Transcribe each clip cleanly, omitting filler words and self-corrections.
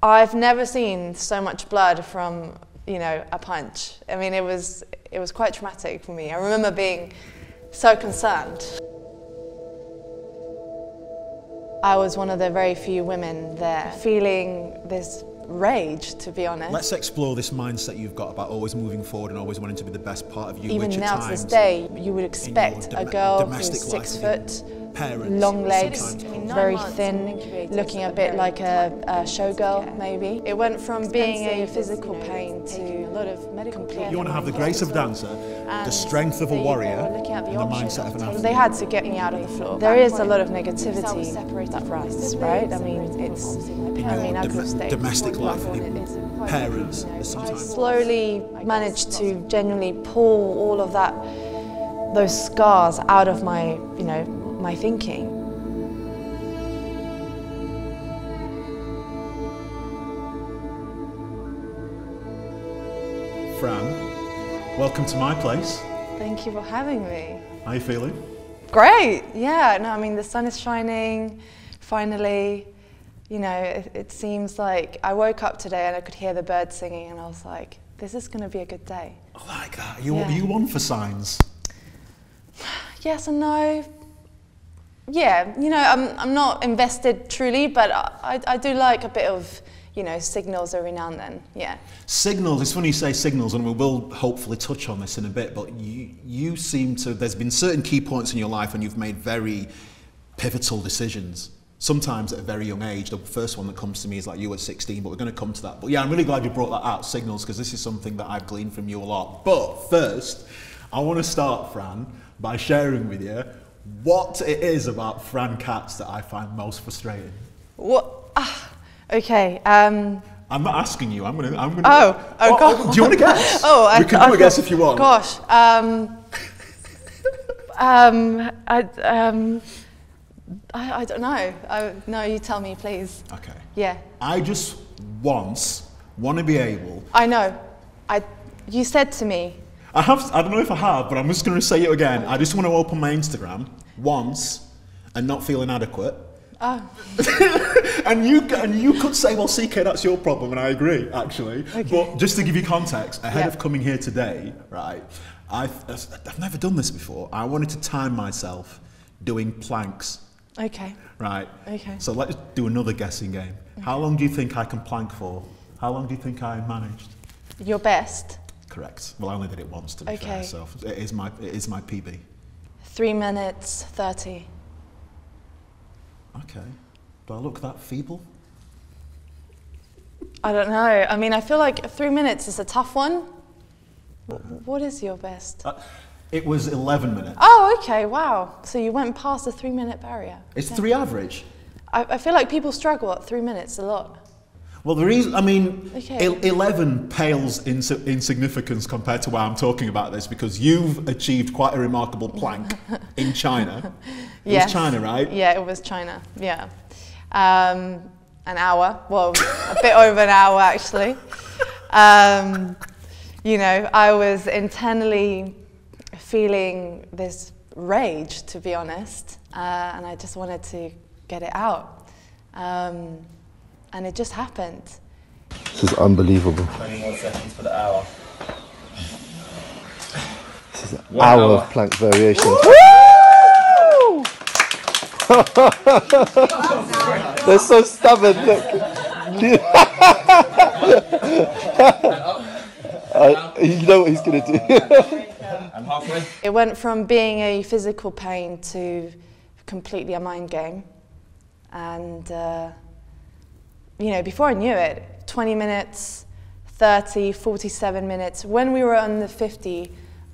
I've never seen so much blood from, you know, a punch. I mean, it was quite traumatic for me. I remember being so concerned. I was one of the very few women there feeling this rage, to be honest. Let's explore this mindset you've got about always moving forward and always wanting to be the best part of you. Even which now to this day, you would expect a girl who's 6 foot, long legs, very thin, looking a bit like a showgirl maybe. It went from being a physical pain to a lot of medical care. You want to have the grace of a dancer, the strength of a warrior, and the mindset of an athlete. They had to get me out of the floor. There is a lot of negativity that runs, right? I mean, I could have stayed. Domestic life, parents, sometimes. I slowly managed to genuinely pull all of that, those scars out of my, you know, my thinking. Fran, welcome to my place. Thank you for having me. How are you feeling? Great, yeah. No, I mean, the sun is shining, finally. You know, it seems like I woke up today and I could hear the birds singing and I was like, this is going to be a good day. I like that. Are you on for signs? Yes and no. Yeah, you know, I'm not invested truly, but I do like a bit of, you know, signals every now and then, yeah. Signals, it's funny you say signals, and we will hopefully touch on this in a bit, but you seem to, there's been certain key points in your life and you've made very pivotal decisions. Sometimes at a very young age. The first one that comes to me is like you at 16, but we're going to come to that. But yeah, I'm really glad you brought that out, signals, because this is something that I've gleaned from you a lot. But first, I want to start, Fran, by sharing with you what it is about Fran Katz that I find most frustrating. What? Okay. I'm not asking you. I'm gonna. Oh, God. Do you want to guess? Oh, we can do a guess if you want. Gosh. I don't know. No, you tell me, please. Okay. Yeah. I just want to be able. I know. You said to me. I don't know if I have, but I'm just going to say it again. I just want to open my Instagram once and not feel inadequate. Oh. and you could say, well, CK, that's your problem, and I agree, actually. Okay. But just to give you context, ahead of coming here today, right, I've never done this before. I wanted to time myself doing planks. Okay. Right. Okay. So let's do another guessing game. Okay. How long do you think I can plank for? How long do you think I managed? Your best. Correct. Well, I only did it once, to be fair, so it is my PB. 3 minutes 30. Okay. Do I look that feeble? I don't know. I mean, I feel like 3 minutes is a tough one. What is your best? It was 11 minutes. Oh, okay, wow. So you went past the 3 minute barrier. It's 3 average. I feel like people struggle at 3 minutes a lot. Well, the reason, I mean, 11 pales in significance compared to why I'm talking about this, because you've achieved quite a remarkable plank in China. It was China, right? Yeah, it was China, yeah. An hour, well, a bit over an hour actually. You know, I was internally feeling this rage, to be honest, and I just wanted to get it out. And it just happened. This is unbelievable. 21 seconds for the hour. This is an hour of plank variation. They're so stubborn, look. You know what he's going to do. I'm halfway. It went from being a physical pain to completely a mind game. And you know, before I knew it, 20 minutes, 30, 47 minutes. When we were on the 50,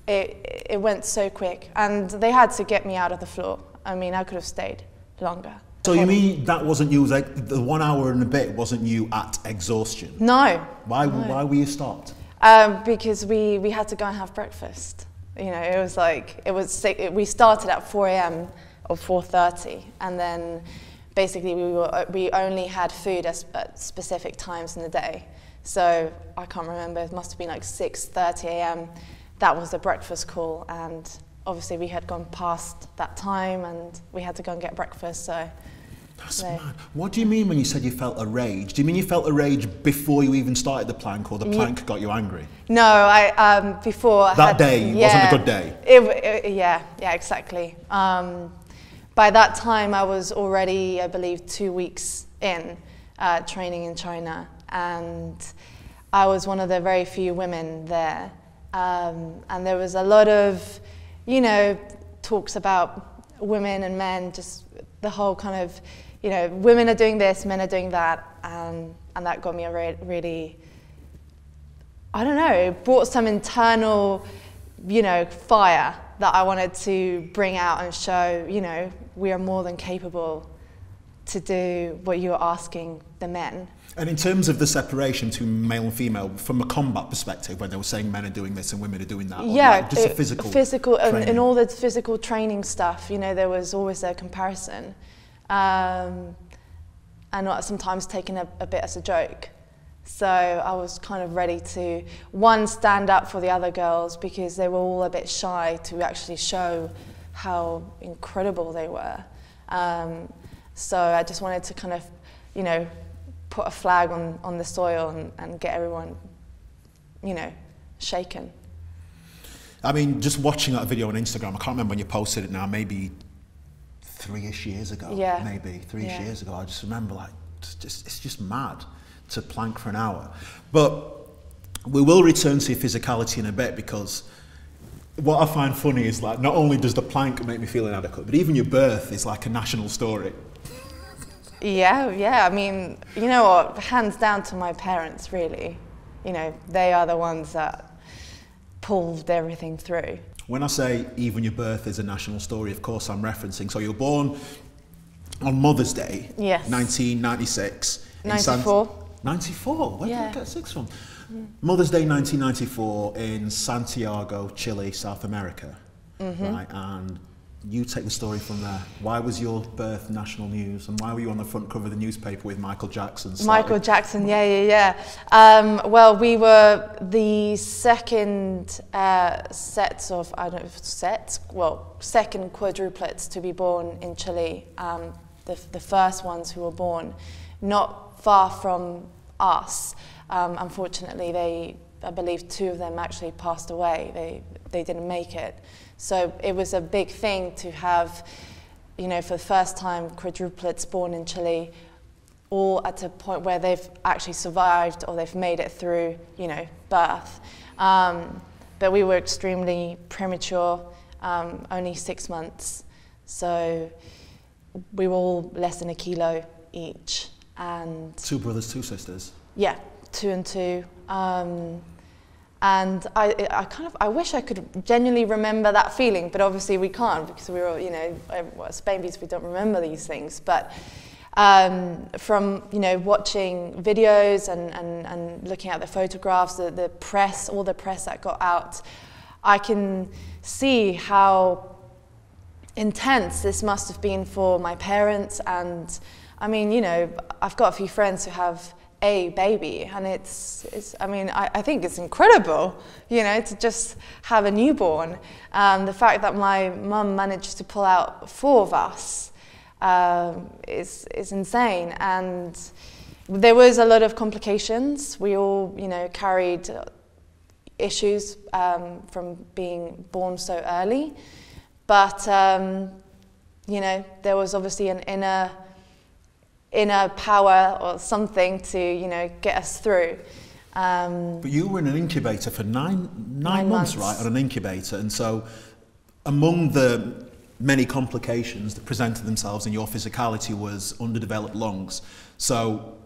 it went so quick. And they had to get me out of the floor. I mean, I could have stayed longer. So you mean that wasn't you, like the 1 hour and a bit wasn't you at exhaustion? No. Why were you stopped? Because we had to go and have breakfast. You know, it was like, we started at 4 a.m. or 4:30, and then basically we only had food at specific times in the day. So I can't remember, it must have been like 6:30 a.m. That was the breakfast call, and obviously we had gone past that time and we had to go and get breakfast, so. That's mad. What do you mean when you said you felt a rage? Do you mean you felt a rage before you even started the plank, or the plank got you angry? No, before. That day wasn't a good day? Yeah, exactly. By that time, I was already, I believe, 2 weeks in training in China, and I was one of the very few women there. And there was a lot of, talks about women and men, just the whole kind of, women are doing this, men are doing that, and that got me really, I don't know, it brought some internal, fire that I wanted to bring out and show, we are more than capable to do what you're asking the men. And in terms of the separation between male and female, from a combat perspective, when they were saying men are doing this and women are doing that, yeah, just a physical training. And all the physical training stuff, there was always a comparison, and sometimes taken a bit as a joke. So I was kind of ready to, one, stand up for the other girls because they were all a bit shy to actually show how incredible they were. So I just wanted to kind of, put a flag on the soil and get everyone, shaken. I mean, just watching that video on Instagram, I can't remember when you posted it now, maybe 3-ish years ago. Yeah. Maybe 3-ish years ago. I just remember, it's just mad to plank for an hour. But we will return to your physicality in a bit, because what I find funny is, not only does the plank make me feel inadequate, but even your birth is like a national story. Yeah, I mean, you know what, hands down to my parents, really. They are the ones that pulled everything through. When I say even your birth is a national story, of course I'm referencing, so you were born on Mother's Day, yes. 1996. 94. 94? Where did I get 6 from? Mother's Day 1994 in Santiago, Chile, South America. Right, and you take the story from there. Why was your birth national news, and why were you on the front cover of the newspaper with Michael Jackson? Michael Jackson, yeah. Well, we were the second second quadruplets to be born in Chile. The first ones who were born not far from us. Unfortunately, I believe 2 of them actually passed away. They didn't make it. So it was a big thing to have, for the first time, quadruplets born in Chile, all at a point where they've actually survived or they've made it through, birth. But we were extremely premature, only 6 months. So we were all less than a kilo each. And 2 brothers, 2 sisters? Yeah, 2 and 2. And I wish I could genuinely remember that feeling, but obviously we can't, because we were, as babies, we don't remember these things. But from, watching videos and looking at the photographs, the press, all the press that got out, I can see how intense this must have been for my parents. And I mean, I've got a few friends who have a baby, and I think it's incredible, to just have a newborn. The fact that my mum managed to pull out 4 of us is insane, and there was a lot of complications. We all, carried issues from being born so early, but there was obviously an inner power or something to, get us through. But you were in an incubator for nine months, right, on an incubator, and so among the many complications that presented themselves in your physicality was underdeveloped lungs. So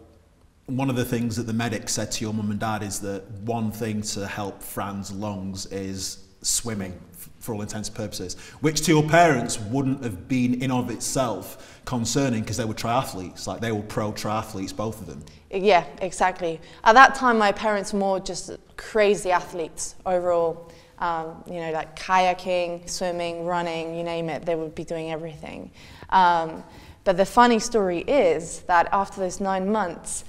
one of the things that the medic said to your mum and dad is that one thing to help Fran's lungs is swimming, for all intents and purposes, which to your parents wouldn't have been in of itself concerning, because they were triathletes, they were pro triathletes, both of them. Yeah, exactly. At that time, my parents were more just crazy athletes overall. Like kayaking, swimming, running, you name it, they would be doing everything. But the funny story is that after those 9 months,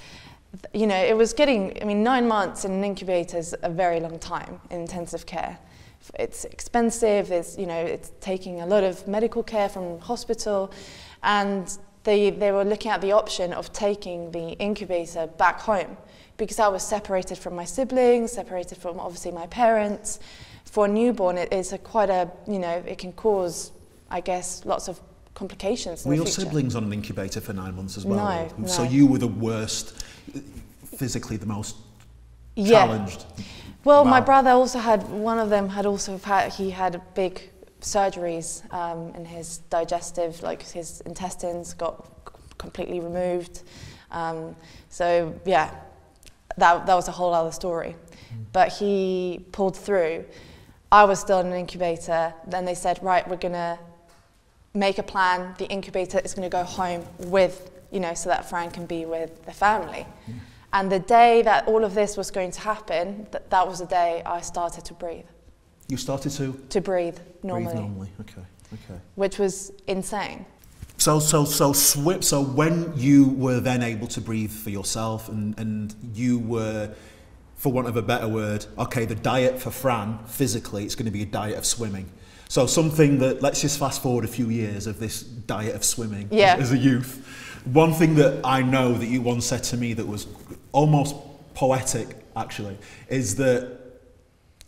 it was 9 months in an incubator is a very long time in intensive care. It's expensive, it's taking a lot of medical care from hospital, and they were looking at the option of taking the incubator back home, because I was separated from my siblings, separated from obviously my parents. For a newborn, it is quite a, you know, it can cause, I guess, lots of complications in the future. Were your siblings on an incubator for 9 months as well? No. So you were the worst, physically the most challenged? Well, Wow. my brother also had, one of them had also had, he had big surgeries in his digestive, like his intestines got completely removed. So yeah, that was a whole other story. But he pulled through. I was still in an incubator. Then they said, right, we're gonna make a plan. The incubator is gonna go home with, you know, so that Fran can be with the family. And the day that all of this was going to happen, that was the day I started to breathe. You started to breathe normally. Breathe normally. Okay. Which was insane. So when you were then able to breathe for yourself, and you were, for want of a better word, okay, the diet for Fran physically, it's going to be a diet of swimming. So something that, let's just fast forward a few years of this diet of swimming as a youth. One thing that I know that you once said to me that was almost poetic, actually, is that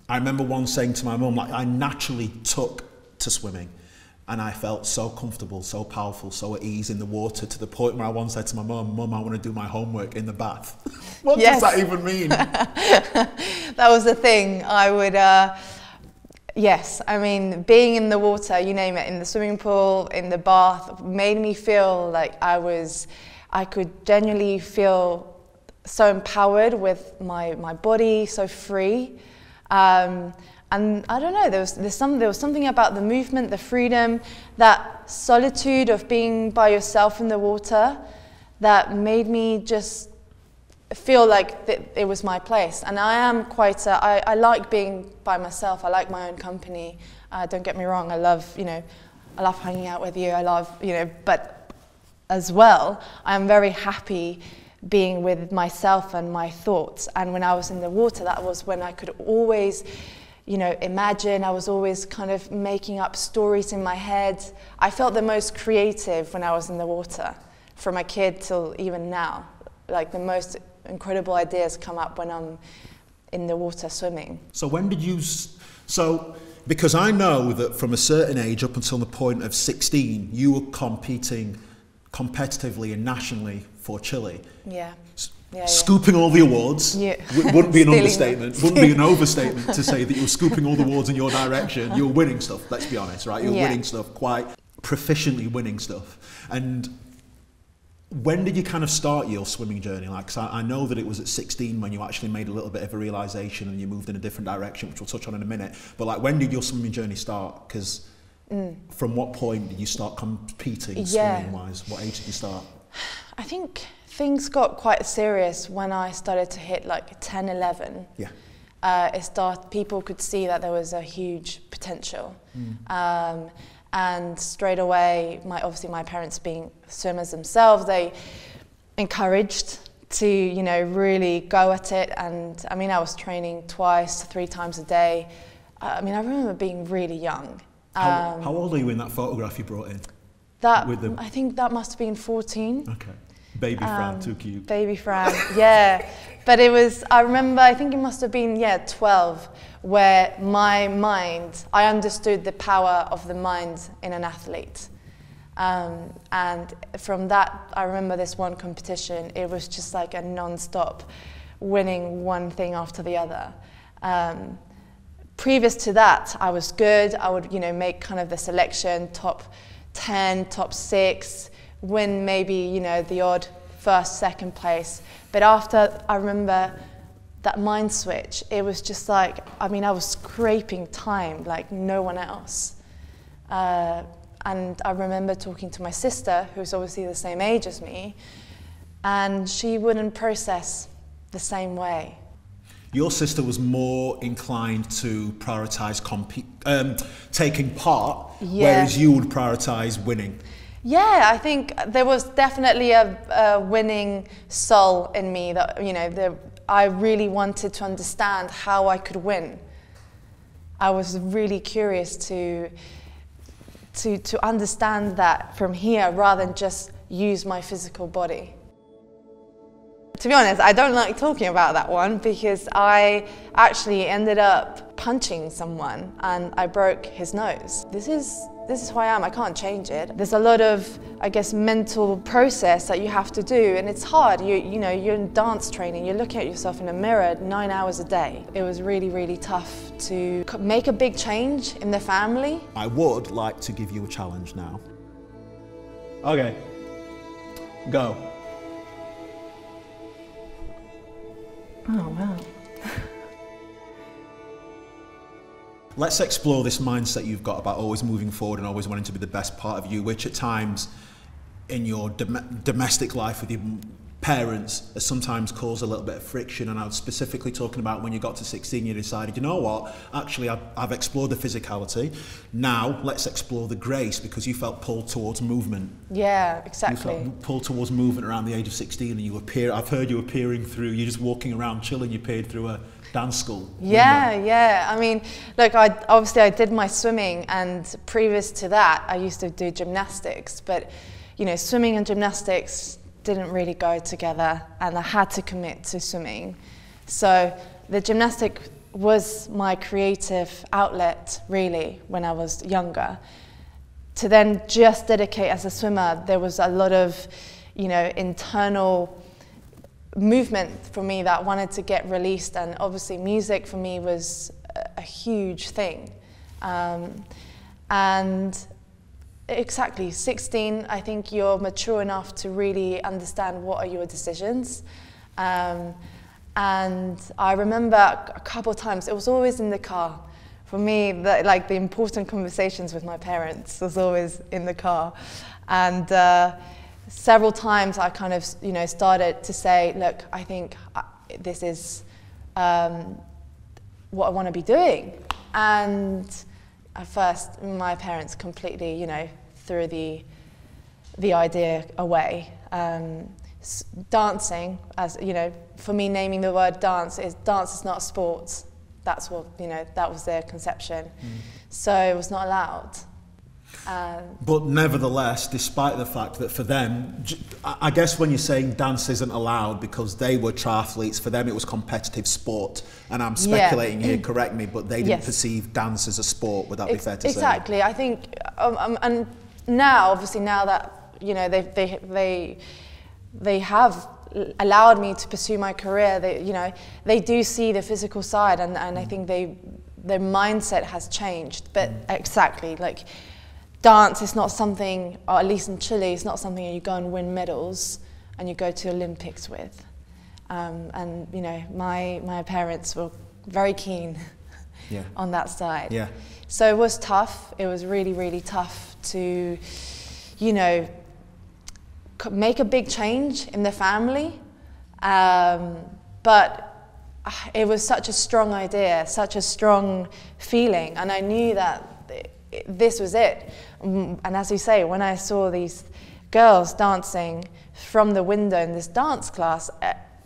I remember once saying to my mum, like, I naturally took to swimming, and I felt so comfortable, so powerful, so at ease in the water, to the point where I once said to my mum, Mum, I want to do my homework in the bath. What does that even mean? That was the thing. I would, yes, I mean, being in the water, you name it, in the swimming pool, in the bath, made me feel like I could genuinely feel so empowered with my body, so free. And I don't know, there was something about the movement, the freedom, that solitude of being by yourself in the water that made me just feel like it was my place. And I am quite, I like being by myself, I like my own company. Don't get me wrong, I love hanging out with you, but as well, I'm very happy being with myself and my thoughts. And when I was in the water, that was when I could always, imagine. I was always kind of making up stories in my head. I felt the most creative when I was in the water, from a kid till even now. Like, the most incredible ideas come up when I'm in the water swimming. So when did you, because I know that from a certain age up until the point of 16, you were competing competitively and nationally for Chile. Yeah. Scooping all the awards. Wouldn't be an understatement, wouldn't be an overstatement to say that you were scooping all the awards in your direction. You were winning stuff, let's be honest, right? You were winning stuff, quite proficiently winning stuff. And when did you kind of start your swimming journey? Like, 'cause I know that it was at 16 when you actually made a little bit of a realisation and you moved in a different direction, which we'll touch on in a minute. But like, when did your swimming journey start? Because from what point did you start competing swimming-wise? What age did you start? I think things got quite serious when I started to hit like 10, 11. Yeah. People could see that there was a huge potential. And straight away, obviously my parents being swimmers themselves, they encouraged to, really go at it. And I mean, I was training 2 to 3 times a day. I mean, I remember being really young. How old are you in that photograph you brought in? I think that must have been 14. Okay. Baby Fran, too cute. Baby Fran, yeah. But it was, I remember, I think it must have been, 12, where my mind, I understood the power of the mind in an athlete. And from that, I remember this one competition, it was just like a non-stop winning one thing after the other. Previous to that, I was good. I would, make kind of the selection, top 10, top 6, win maybe, the odd first, second place. But after, I remember that mind switch, it was just like, I was scraping time like no one else. And I remember talking to my sister, who's obviously the same age as me, and she wouldn't process the same way. Your sister was more inclined to prioritise taking part, whereas you would prioritise winning. Yeah, I think there was definitely a winning soul in me that, I really wanted to understand how I could win. I was really curious to understand that from here rather than just use my physical body. To be honest, I don't like talking about that one because I actually ended up punching someone and I broke his nose. This is who I am, I can't change it. There's a lot of, I guess, mental process that you have to do, and it's hard. You know, you're in dance training, you're looking at yourself in a mirror 9 hours a day. It was really, really tough to make a big change in the family. I would like to give you a challenge now. Okay, go. Oh, wow. Let's explore this mindset you've got about always moving forward and always wanting to be the best part of you, which at times in your domestic life with your parents has sometimes caused a little bit of friction. And I was specifically talking about when you got to 16, you decided, you know what, actually I've explored the physicality. Now let's explore the grace, because you felt pulled towards movement. Yeah, exactly. You felt pulled towards movement around the age of 16, and I've heard you appearing through, you're just walking around chilling, you appeared through a dance school. Yeah, yeah. I mean, look, I did my swimming, and previous to that, I used to do gymnastics. But, you know, swimming and gymnastics didn't really go together, and I had to commit to swimming. So the gymnastic was my creative outlet, really, when I was younger. To then just dedicate as a swimmer, there was a lot of, you know, internal movement for me that wanted to get released, and obviously music for me was a huge thing. And exactly, 16, I think you're mature enough to really understand what are your decisions. And I remember a couple of times, it was always in the car. For me, like the important conversations with my parents was always in the car. And several times I kind of, you know, started to say, look, I think this is what I want to be doing. And at first, my parents completely, you know, threw the idea away. Dancing, as you know, for me, naming the word dance is not a sport. That's what, you know, that was their conception. So it was not allowed. But nevertheless, despite the fact that for them, I guess when you're saying dance isn't allowed because they were triathletes, for them it was competitive sport, and I'm speculating here, correct me, but they didn't perceive dance as a sport. Would that be fair to say? Exactly. I think, and now, obviously, now that, you know, they have allowed me to pursue my career, they, you know, they do see the physical side, and I think their mindset has changed. But exactly, like, dance is not something, or at least in Chile, it's not something you go and win medals and you go to Olympics with. And you know, my parents were very keen on that side. Yeah. So it was tough. It was really, really tough to, you know, make a big change in the family. But it was such a strong idea, such a strong feeling, and I knew that this was it. And as you say, when I saw these girls dancing from the window in this dance class,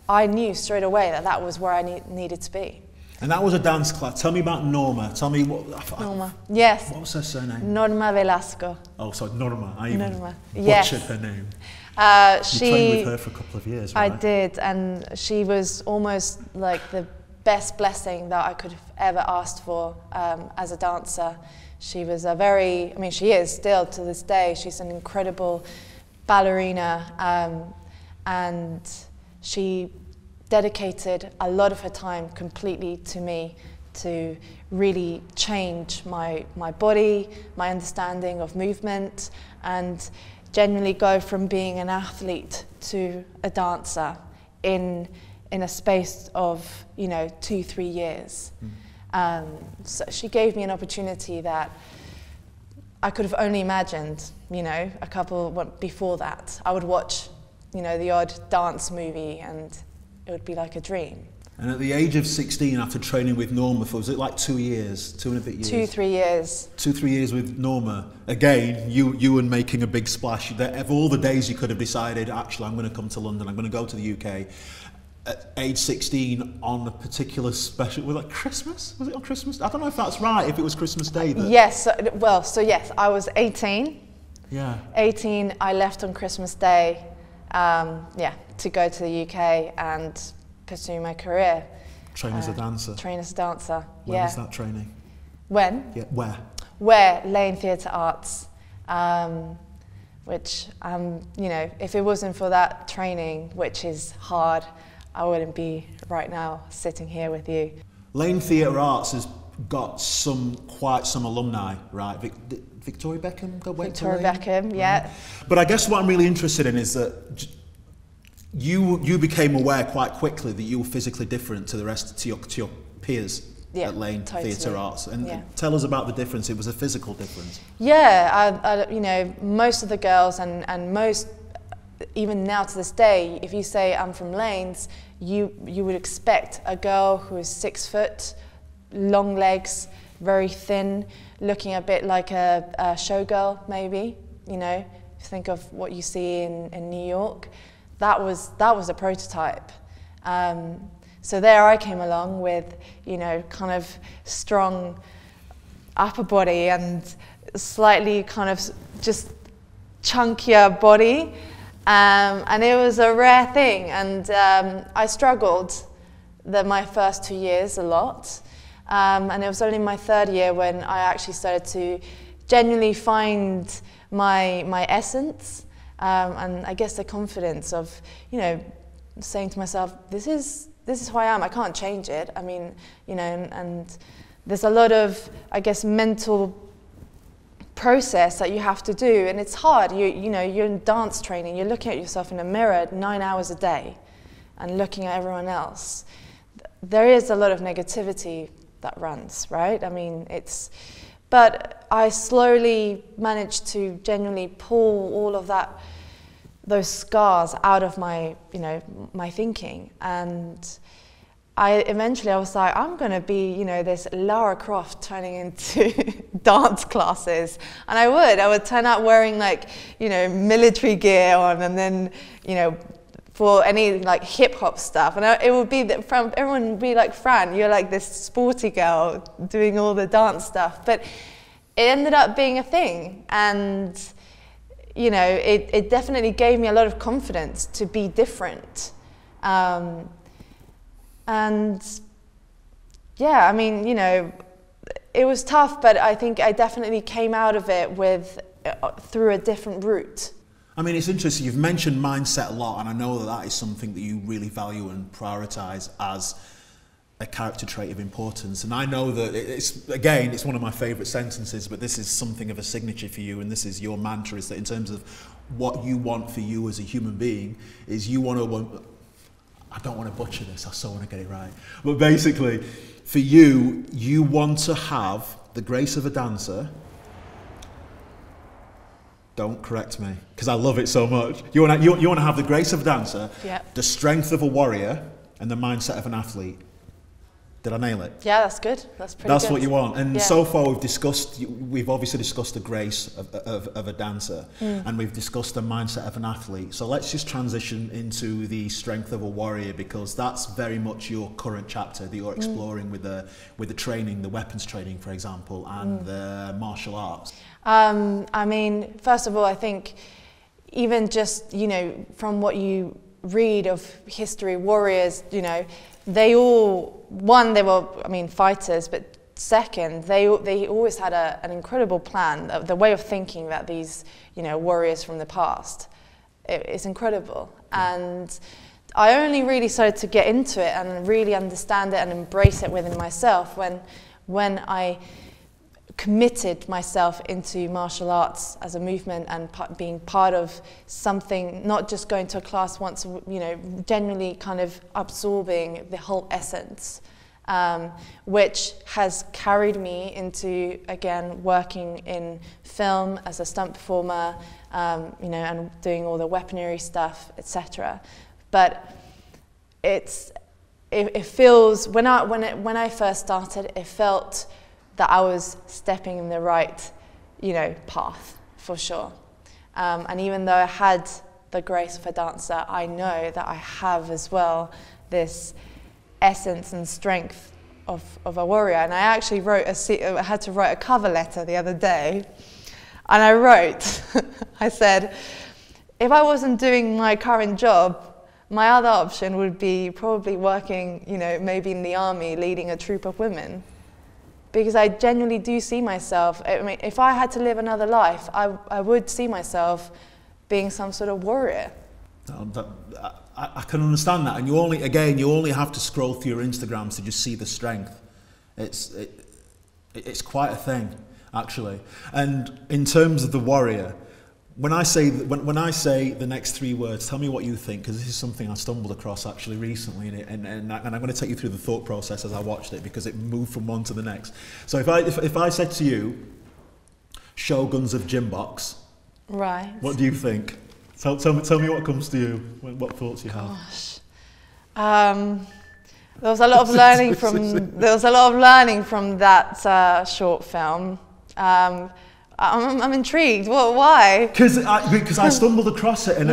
I knew straight away that that was where I needed to be. And that was a dance class. Tell me about Norma. Tell me what... Norma, yes. What was her surname? Norma Velasco. Oh, sorry, Norma. I even Norma. butchered her name. You trained with her for a couple of years, right? I did, and she was almost like the best blessing that I could have ever asked for as a dancer. She was a very, I mean, she is still to this day, she's an incredible ballerina, and she dedicated a lot of her time completely to me to really change my body, my understanding of movement, and genuinely go from being an athlete to a dancer in a space of, you know, 2-3 years. So she gave me an opportunity that I could have only imagined, you know, a couple before that. I would watch, you know, the odd dance movie and it would be like a dream. And at the age of 16, after training with Norma for, was it like 2 years, 2 and a bit years? 2-3 years. 2-3 years with Norma. Again, you were making a big splash. Of all the days you could have decided, actually, I'm going to come to London, I'm going to go to the UK. At age 16, on a particular special, was it Christmas? Was it on Christmas? I don't know if that's right, if it was Christmas Day. Yes, well, so yes, I was 18, Yeah. 18, I left on Christmas Day, to go to the UK and pursue my career. Train as a dancer. Train as a dancer, Where was that training? When? Yeah, where? Where? Lane Theatre Arts. Which, if it wasn't for that training, which is hard, I wouldn't be right now sitting here with you. Lane Theatre Arts has got quite some alumni, right? Victoria Beckham went Victoria to Lane? Beckham, yeah. But I guess what I'm really interested in is that you became aware quite quickly that you were physically different to the rest, to your peers. Yeah, at Lane totally. Theatre Arts, and tell us about the difference. It was a physical difference. Yeah, most of the girls and most, even now to this day, if you say I'm from Lanes, you would expect a girl who is 6 foot, long legs, very thin, looking a bit like a showgirl, maybe. Think of what you see in New York. That was a prototype. So there I came along with, kind of strong upper body and slightly kind of just chunkier body. And it was a rare thing. And I struggled my first 2 years a lot. And it was only my 3rd year when I actually started to genuinely find my essence. And I guess the confidence of, saying to myself, this is who I am, I can't change it. I mean, and there's a lot of, I guess, mental process that you have to do, and it's hard. You're in dance training, you're looking at yourself in a mirror 9 hours a day and looking at everyone else. There is a lot of negativity that runs, right? I mean, but I slowly managed to genuinely pull all of those scars out of my thinking, and I was like, I'm going to be, this Lara Croft turning into dance classes, and I would turn out wearing military gear on, and then for any hip hop stuff, and it would be everyone would be like, Fran, you're like this sporty girl doing all the dance stuff, but it ended up being a thing, and it definitely gave me a lot of confidence to be different. And yeah, I mean, it was tough, but I think I definitely came out of it through a different route. I mean, it's interesting, you've mentioned mindset a lot, and I know that is something that you really value and prioritise as a character trait of importance. And I know that it's one of my favourite sentences, but this is something of a signature for you, and this is your mantra, is that in terms of what you want for you as a human being, is you want to, I don't want to butcher this, I so want to get it right, but basically, for you, you want to have the grace of a dancer. Don't correct me, because I love it so much. You want to have the grace of a dancer, the strength of a warrior, and the mindset of an athlete. Did I nail it? Yeah, that's good. That's pretty good. That's what you want. And so far we've obviously discussed the grace of a dancer, and we've discussed the mindset of an athlete. So let's just transition into the strength of a warrior, because that's very much your current chapter that you're exploring with the training, the weapons training, for example, and the martial arts. I mean, first of all, I think even just, from what you read of history, warriors, they all, one, they were, fighters, but second, they always had an incredible plan, the way of thinking that these, warriors from the past, it's incredible. And I only really started to get into it and really understand it and embrace it within myself when I committed myself into martial arts as a movement and being part of something, not just going to a class once, genuinely kind of absorbing the whole essence, which has carried me into, again, working in film as a stunt performer, and doing all the weaponry stuff, etc. But it feels, when I first started, it felt that I was stepping in the right, path, for sure. And even though I had the grace of a dancer, I know that I have as well this essence and strength of a warrior. And I actually I had to write a cover letter the other day. And I wrote, I said, if I wasn't doing my current job, my other option would be probably working, you know, maybe in the army, leading a troop of women. Because I genuinely do see myself, I mean, if I had to live another life, I would see myself being some sort of warrior. I can understand that, and you only have to scroll through your Instagrams to just see the strength. It's quite a thing, actually. And in terms of the warrior, when I say the next 3 words, tell me what you think, because this is something I stumbled across actually recently, and I'm going to take you through the thought process as I watched it, because it moved from one to the next. So if I said to you, Shoguns of Gymbox, right? What do you think? Tell me what comes to you. What thoughts you have? Gosh, there was a lot of learning from that short film. I'm intrigued. What? Why? Because I stumbled across it, and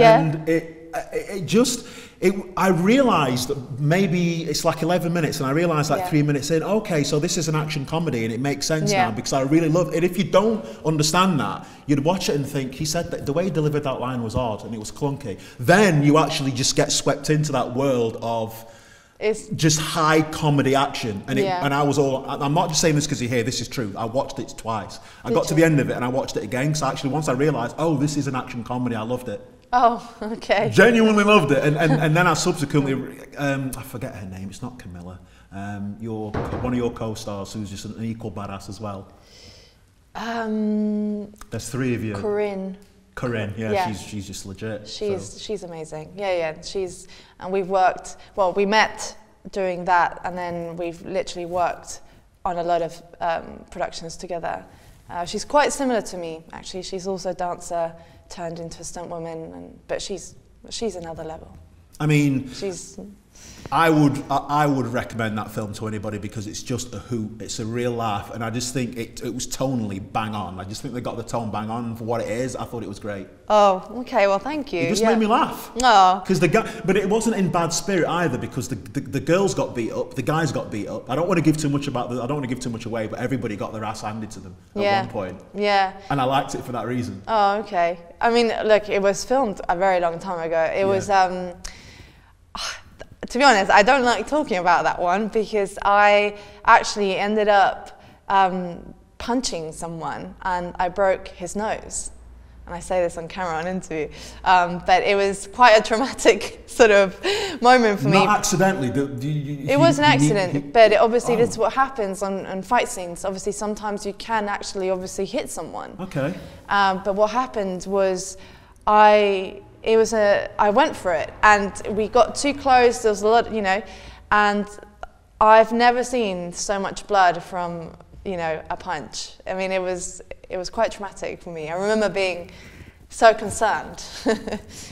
I realised that maybe it's like 11 minutes, and I realised like 3 minutes in, okay, so this is an action comedy, and it makes sense now, because I really love it. If you don't understand that, you'd watch it and think, he said that the way he delivered that line was odd and it was clunky. Then you actually just get swept into that world of just high comedy action, and I'm not just saying this because you hear, this is true. I watched it twice. I got to the end of it and I watched it again, so actually once I realised, oh, this is an action comedy, I loved it. Oh, okay. Genuinely loved it, and then I subsequently, I forget her name, it's not Camilla, one of your co-stars who's just an equal badass as well. There's 3 of you. Corinne, yeah. She's just legit. She's amazing. Yeah. And we've worked. Well, we met doing that, and then we've literally worked on a lot of productions together. She's quite similar to me, actually. She's also a dancer turned into a stunt woman, but she's another level. I mean, I would recommend that film to anybody, because it's just a hoot. It's a real laugh, and I just think it was tonally bang on. I just think they got the tone bang on for what it is. I thought it was great. Oh, okay. Well, thank you. It just made me laugh. Oh. But it wasn't in bad spirit either, because the girls got beat up, the guys got beat up. I don't want to give too much away, but everybody got their ass handed to them at one point. Yeah. And I liked it for that reason. Oh, okay. I mean, look, it was filmed a very long time ago. It was. To be honest, I don't like talking about that one, because I actually ended up punching someone and I broke his nose. And I say this on camera on interview, but it was quite a traumatic sort of moment for me. Not accidentally. It was an accident, but obviously this is what happens on fight scenes. Obviously, sometimes you can actually obviously hit someone. Okay. But what happened was I went for it, and we got too close. There was a lot, and I've never seen so much blood from, a punch. I mean, it was quite traumatic for me. I remember being so concerned.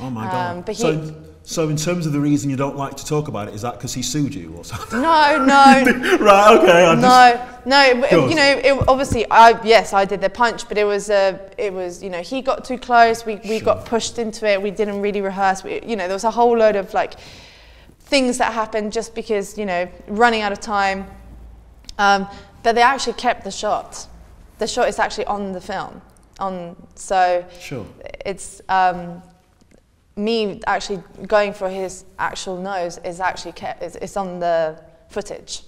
Oh my God. But so in terms of the reason you don't like to talk about it, is that because he sued you or something? No. Right, okay. Obviously, I did the punch, but it was, he got too close. We got pushed into it. We didn't really rehearse. There was a whole load of things that happened just because, running out of time. But they actually kept the shot. The shot is actually on the film. Sure. It's me actually going for his actual nose is actually kept. It's on the footage.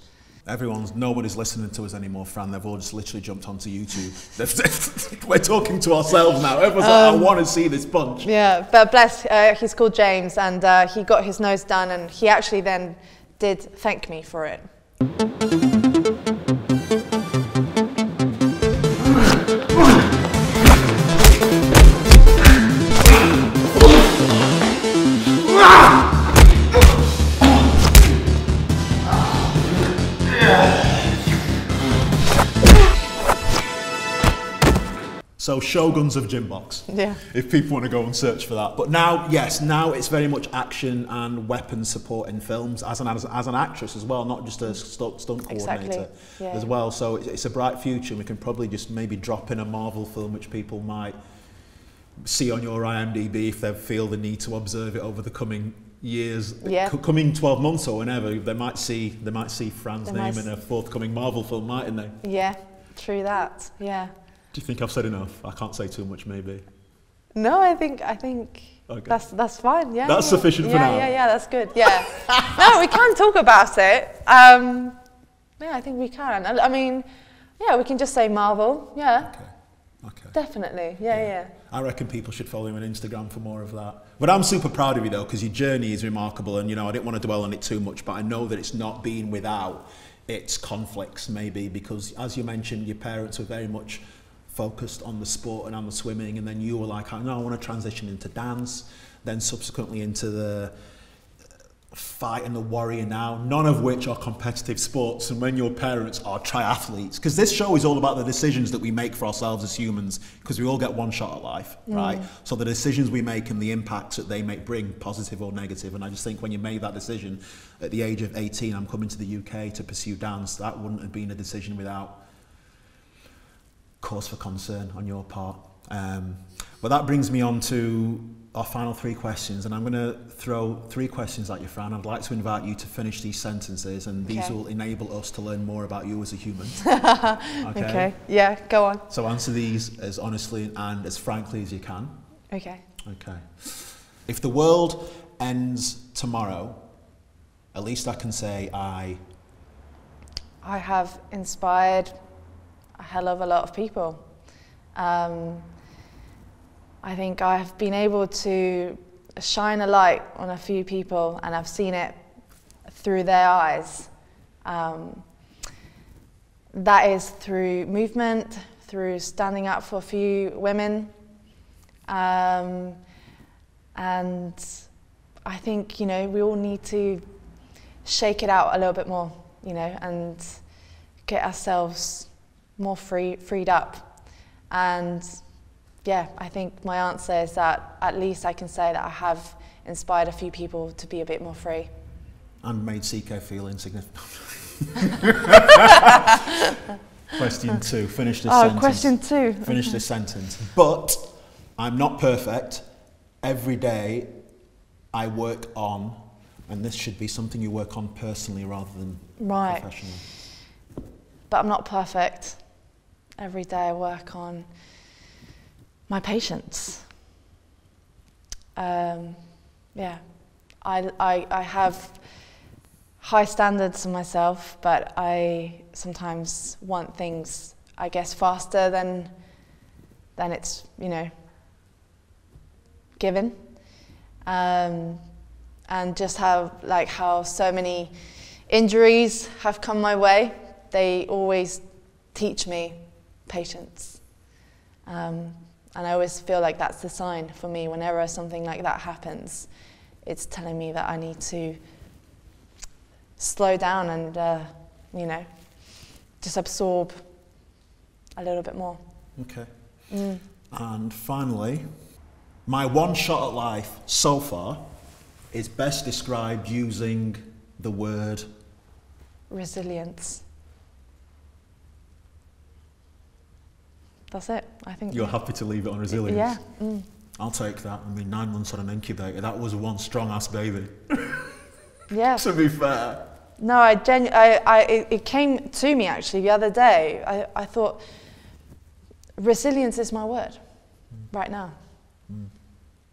Nobody's listening to us anymore, Fran. They've all just literally jumped onto YouTube. We're talking to ourselves now. Everyone's like, I want to see this punch. Yeah, but bless, he's called James, and he got his nose done, and he actually then did thank me for it. So Shoguns of Gymbox, if people want to go and search for that. But now it's very much action and weapons support in films as an actress as well, not just a stunt coordinator as well. So it's a bright future, and we can probably just maybe drop in a Marvel film which people might see on your IMDb if they feel the need to observe it over the coming years, coming 12 months or whenever. They might see Fran's name in a forthcoming Marvel film, mightn't they? Yeah, true that, yeah. Do you think I've said enough? I can't say too much, maybe. No, I think Okay. that's fine. Yeah, That's sufficient for now. Yeah, that's good. Yeah. No, we can talk about it. Yeah, I think we can. I mean, yeah, we can just say Marvel. Yeah. Okay. Definitely. Yeah. I reckon people should follow you on Instagram for more of that. But I'm super proud of you though, because your journey is remarkable, and I didn't want to dwell on it too much, but I know that it's not been without its conflicts, maybe, because as you mentioned, your parents were very much focused on the sport and on the swimming, and then you were like, no, I want to transition into dance, then subsequently into the fight and the warrior now, none of which are competitive sports, and when your parents are triathletes, because this show is all about the decisions that we make for ourselves as humans, because we all get one shot at life, right? So the decisions we make and the impacts that they make bring, positive or negative, and I just think when you made that decision at the age of 18, I'm coming to the UK to pursue dance, that wouldn't have been a decision without cause for concern on your part. But that brings me on to our final 3 questions, and I'm going to throw 3 questions at you, Fran. I'd like to invite you to finish these sentences, and these will enable us to learn more about you as a human. Okay. Yeah, go on. So answer these as honestly and as frankly as you can. Okay. If the world ends tomorrow, at least I can say I have inspired a hell of a lot of people. I think I've been able to shine a light on a few people, and I've seen it through their eyes. That is through movement, through standing up for a few women. And I think, we all need to shake it out a little bit more, and get ourselves more freed up. And yeah, I think my answer is that at least I can say that I have inspired a few people to be a bit more free. And made CK feel insignificant. Question 2, finish this sentence. Question 2. Finish this sentence. But I'm not perfect. Every day I work on, and this should be something you work on personally rather than professionally. But I'm not perfect. Every day I work on my patience. Yeah, I have high standards for myself, but I sometimes want things, I guess, faster than it's, given. And just how so many injuries have come my way, they always teach me patience. And I always feel like that's the sign for me. Whenever something like that happens, it's telling me that I need to slow down and, just absorb a little bit more. Okay. And finally, my one shot at life so far is best described using the word resilience. That's it, I think. You're happy to leave it on resilience? Yeah. I'll take that. 9 months on an incubator, that was one strong-ass baby. Yeah. To be fair. No, it came to me actually the other day. I thought, resilience is my word right now.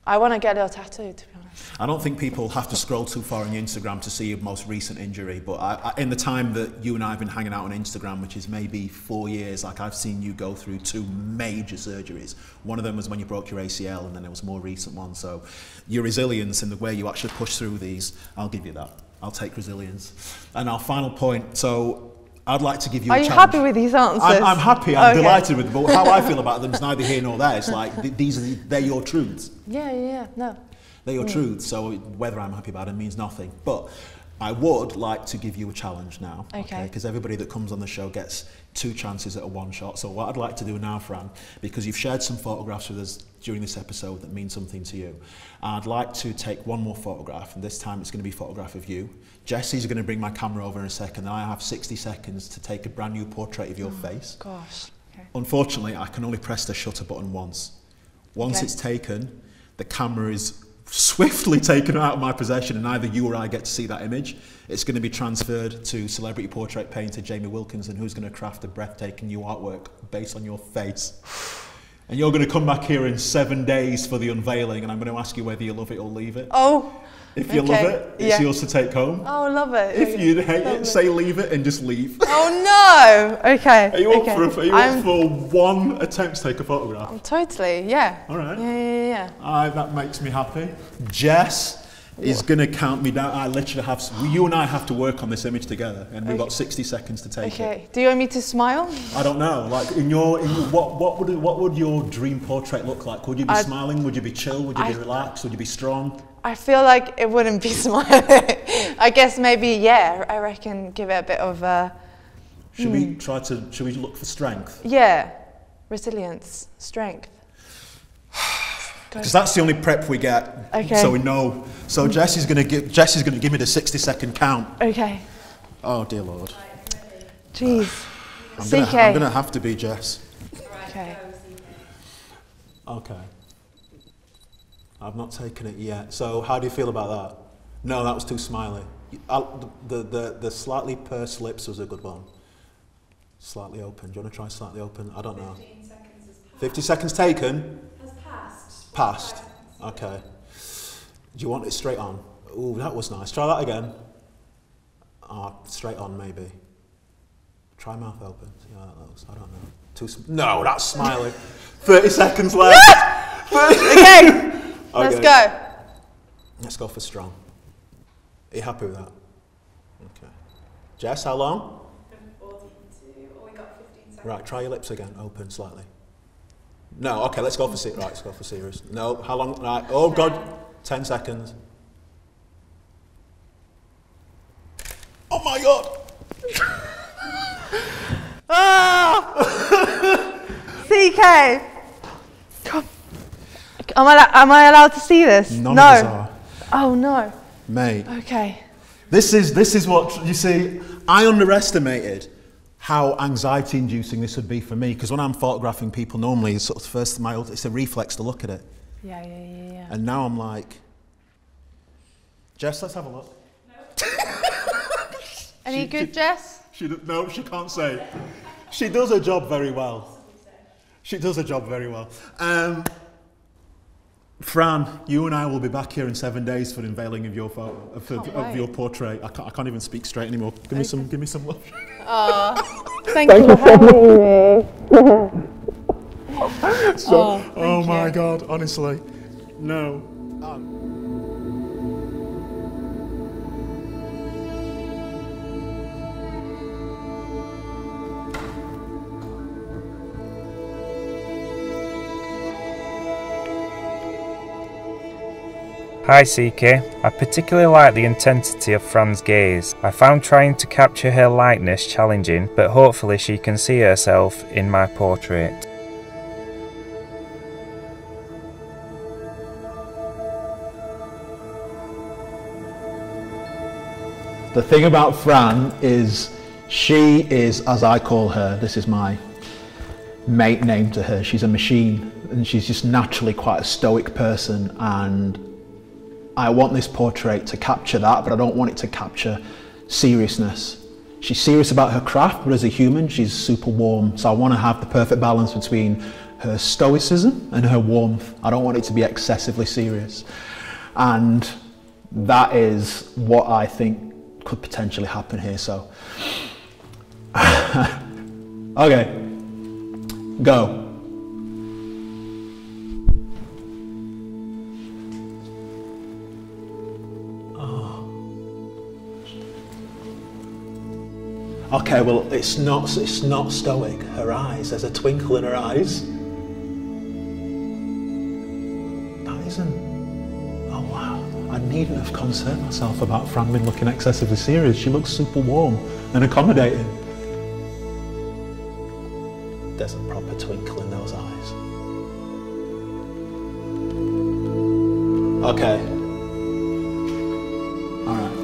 I want to get a little tattoo, to be honest. I don't think people have to scroll too far on your Instagram to see your most recent injury, but in the time that you and I have been hanging out on Instagram, which is maybe 4 years, I've seen you go through 2 major surgeries. One of them was when you broke your ACL, and then there was a more recent one. So your resilience and the way you actually push through these, I'll give you that. I'll take resilience. And our final point, so I'd like to give you a challenge. Are you happy with these answers? I'm happy, I'm delighted with them, but how I feel about them is neither here nor there. It's like, they're your truths. Yeah, no. They're your truths, so whether I'm happy about it means nothing. But I would like to give you a challenge now, okay? Because everybody that comes on the show gets 2 chances at a one shot. So what I'd like to do now, Fran, because you've shared some photographs with us during this episode that mean something to you, I'd like to take one more photograph, and this time it's going to be a photograph of you. Jesse's going to bring my camera over in a second, and I have 60 seconds to take a brand new portrait of your face. Gosh. Okay. Unfortunately, I can only press the shutter button once. Once it's taken, the camera is swiftly taken out of my possession, and neither you or I get to see that image. It's going to be transferred to celebrity portrait painter Jamie Wilkinson, who's going to craft a breathtaking new artwork based on your face. And you're going to come back here in 7 days for the unveiling, and I'm going to ask you whether you love it or leave it. Oh. If you love it, it's yours to take home. Oh, love it. If you hate it, say leave it and just leave. Oh no! Okay. Are you up for one attempt to take a photograph? Totally, yeah. All right. Yeah. That makes me happy. Jess is going to count me down. You and I have to work on this image together, and we've got 60 seconds to take it. Okay. Do you want me to smile? I don't know. Like what would your dream portrait look like? Would you be smiling? Would you be chill? Would you be relaxed? Would you be strong? I feel like it wouldn't be smiling. I guess maybe, yeah, I reckon give it a bit of... Should we look for strength? Yeah, resilience, strength. Because that's the only prep we get, so we know. So Jess is going to give me the 60-second count. Okay. Oh dear Lord. Jeez. I'm going to have to be Jess. Okay. Okay. I've not taken it yet. So how do you feel about that? No, that was too smiley. The slightly pursed lips was a good one. Slightly open. Do you want to try slightly open? I don't know. 15 seconds has passed. 50 seconds taken? Has passed. Passed. Okay. Do you want it straight on? Ooh, that was nice. Try that again. Straight on maybe. Try mouth open. See how that looks. I don't know. No, that's smiling. 30 seconds left. Okay. Let's go. Let's go for strong. Are you happy with that? Okay. Jess, how long? From 42, or we got 15 seconds. Right, try your lips again. Open slightly. No, okay, let's go for serious. Right, let's go for serious. No, how long? Right, oh God, 10 seconds. Oh my God! CK! Come. Am I allowed to see this? None of us are. Oh no. Mate. Okay. This is what, you see, I underestimated how anxiety-inducing this would be for me, because when I'm photographing people normally, it's sort of it's a reflex to look at it. Yeah. And now I'm like, Jess, let's have a look. Any good, Jess? No, she can't say. She does her job very well. She does her job very well. Fran, you and I will be back here in 7 days for the unveiling of your photo, of your portrait. I can't even speak straight anymore. Give me some love. Thank you for having me. Oh my God, honestly, no. Hi CK, I particularly like the intensity of Fran's gaze. I found trying to capture her likeness challenging, but hopefully she can see herself in my portrait. The thing about Fran is she is, as I call her, this is my mate name to her, she's a machine, and she's just naturally quite a stoic person, and I want this portrait to capture that, but I don't want it to capture seriousness. She's serious about her craft, but as a human, she's super warm. So I want to have the perfect balance between her stoicism and her warmth. I don't want it to be excessively serious. And that is what I think could potentially happen here, so. Okay, go. Okay, well, it's not stoic. Her eyes, there's a twinkle in her eyes. That isn't. Oh wow! I needn't have concerned myself about Fran being looking excessively serious. She looks super warm and accommodating. There's a proper twinkle in those eyes. Okay. All right.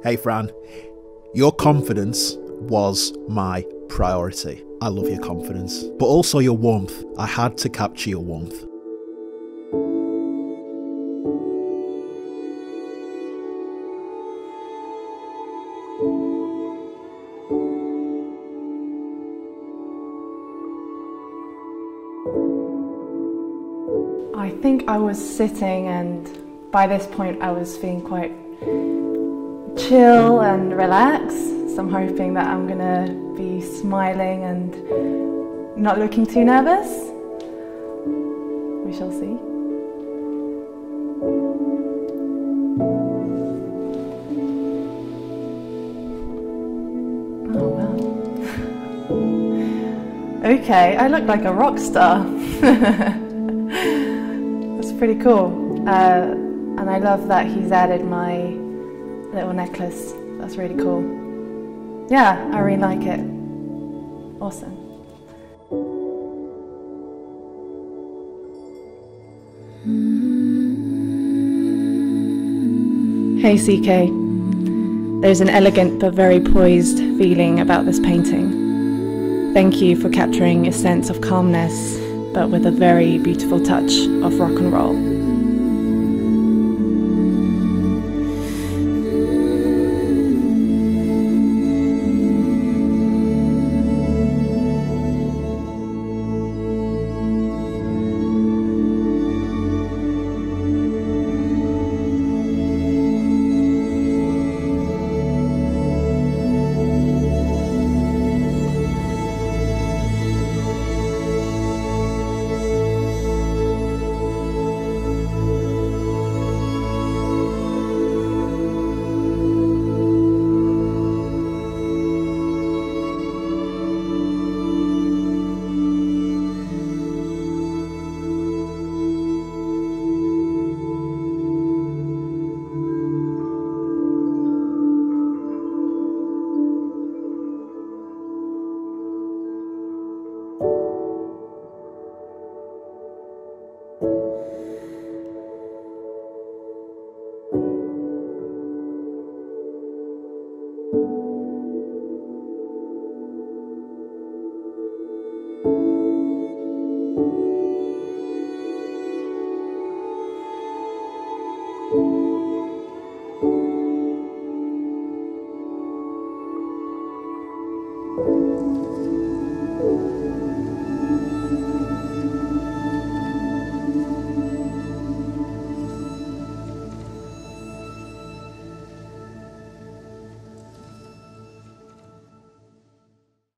Hey Fran, your confidence was my priority. I love your confidence, but also your warmth. I had to capture your warmth. I think I was sitting, and by this point I was feeling quite chill and relaxed. So I'm hoping that I'm gonna be smiling and not looking too nervous. We shall see. Oh wow. Okay, I look like a rock star. That's pretty cool. And I love that he's added my little necklace. That's really cool. Yeah, I really like it. Awesome. Hey CK. There's an elegant but very poised feeling about this painting. Thank you for capturing a sense of calmness, but with a very beautiful touch of rock and roll.